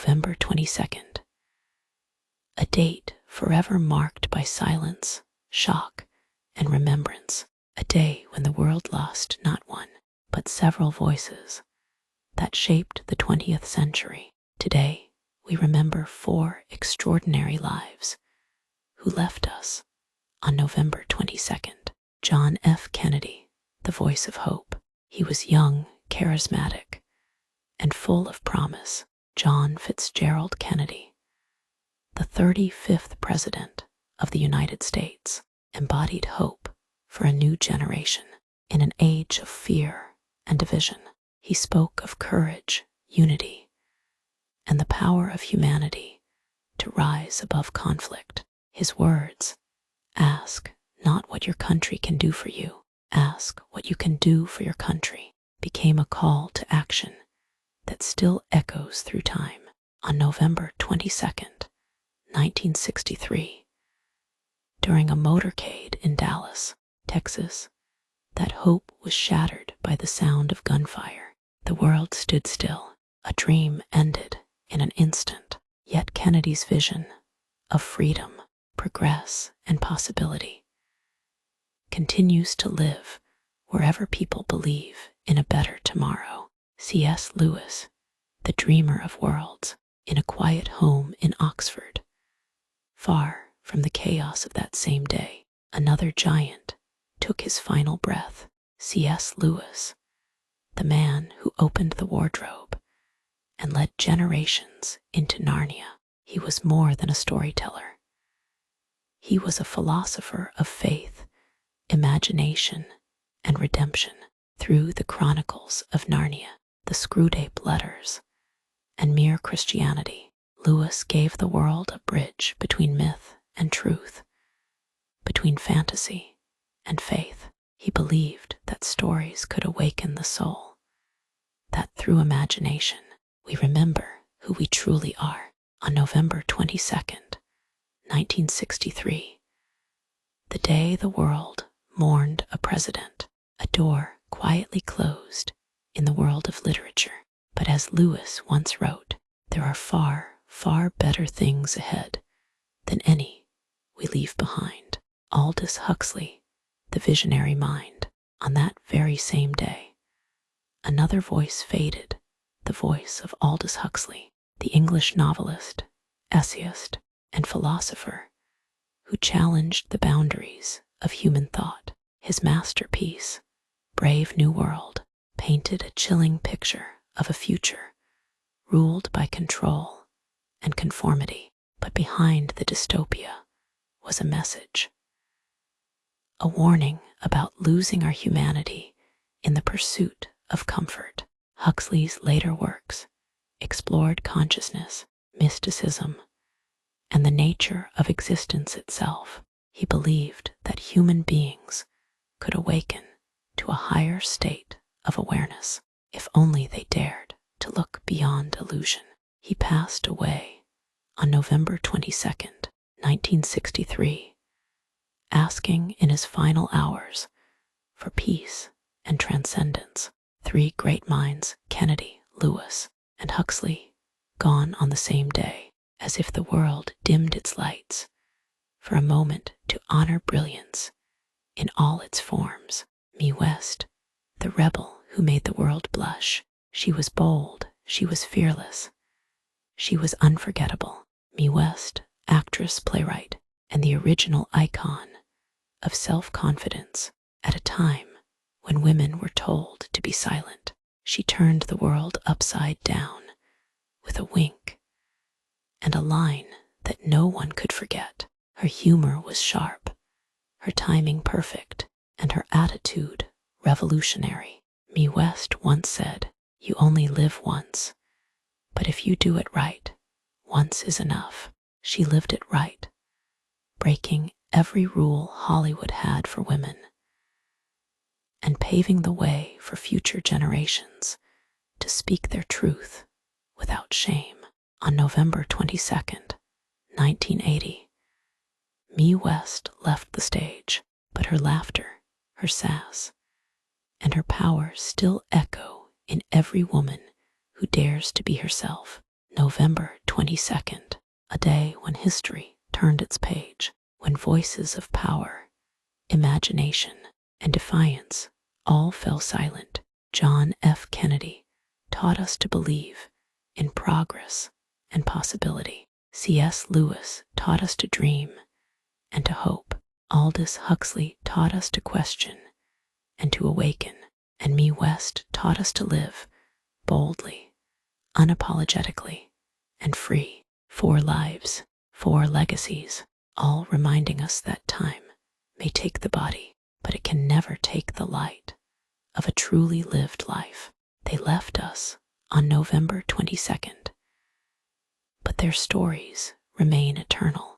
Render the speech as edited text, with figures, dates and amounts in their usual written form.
November 22nd. A date forever marked by silence, shock, and remembrance. A day when the world lost not one, but several voices that shaped the 20th century. Today, we remember 4 extraordinary lives who left us on November 22nd. John F. Kennedy, the voice of hope. He was young, charismatic, and full of promise. John Fitzgerald Kennedy, the 35th President of the United States, embodied hope for a new generation in an age of fear and division. He spoke of courage, unity, and the power of humanity to rise above conflict. His words, "Ask not what your country can do for you, ask what you can do for your country," became a call to action that still echoes through time. On November 22nd, 1963, during a motorcade in Dallas, Texas, that hope was shattered by the sound of gunfire. The world stood still. A dream ended in an instant. Yet Kennedy's vision of freedom, progress, and possibility continues to live wherever people believe in a better tomorrow. C.S. Lewis, the dreamer of worlds, in a quiet home in Oxford, far from the chaos of that same day, another giant took his final breath. C.S. Lewis, the man who opened the wardrobe and led generations into Narnia. He was more than a storyteller. He was a philosopher of faith, imagination, and redemption. Through the chronicles of Narnia, the Screwtape Letters, and Mere Christianity, Lewis gave the world a bridge between myth and truth, between fantasy and faith. He believed that stories could awaken the soul, that through imagination we remember who we truly are. On November 22nd, 1963, the day the world mourned a president, a door quietly closed in the world of literature. But as Lewis once wrote, there are far, far better things ahead than any we leave behind. Aldous Huxley, the visionary mind. On that very same day, another voice faded, the voice of Aldous Huxley, the English novelist, essayist, and philosopher who challenged the boundaries of human thought. His masterpiece, Brave New World, painted a chilling picture of a future ruled by control and conformity. But behind the dystopia was a message, a warning about losing our humanity in the pursuit of comfort. Huxley's later works explored consciousness, mysticism, and the nature of existence itself. He believed that human beings could awaken to a higher state of awareness if only they dared to look beyond illusion. He passed away on November 22nd, 1963, asking in his final hours for peace and transcendence. 3 great minds, Kennedy, Lewis, and Huxley, gone on the same day, as if the world dimmed its lights for a moment to honor brilliance in all its forms. Mae West, the rebel who made the world blush. She was bold, she was fearless, she was unforgettable. Mae West, actress, playwright, and the original icon of self-confidence. At a time when women were told to be silent, she turned the world upside down with a wink and a line that no one could forget. Her humor was sharp, her timing perfect, and her attitude revolutionary. Mae West once said, "You only live once, but if you do it right, once is enough." She lived it right, breaking every rule Hollywood had for women, and paving the way for future generations to speak their truth without shame. On November 22nd, 1980, Mae West left the stage, but her laughter, her sass, and her power still echo in every woman who dares to be herself. November 22nd, a day when history turned its page, when voices of power, imagination, and defiance all fell silent. John F. Kennedy taught us to believe in progress and possibility. C.S. Lewis taught us to dream and to hope. Aldous Huxley taught us to question and to awaken. And Mae West taught us to live boldly, unapologetically, and free. 4 lives, 4 legacies, all reminding us that time may take the body, but it can never take the light of a truly lived life. They left us on November 22nd, but their stories remain eternal.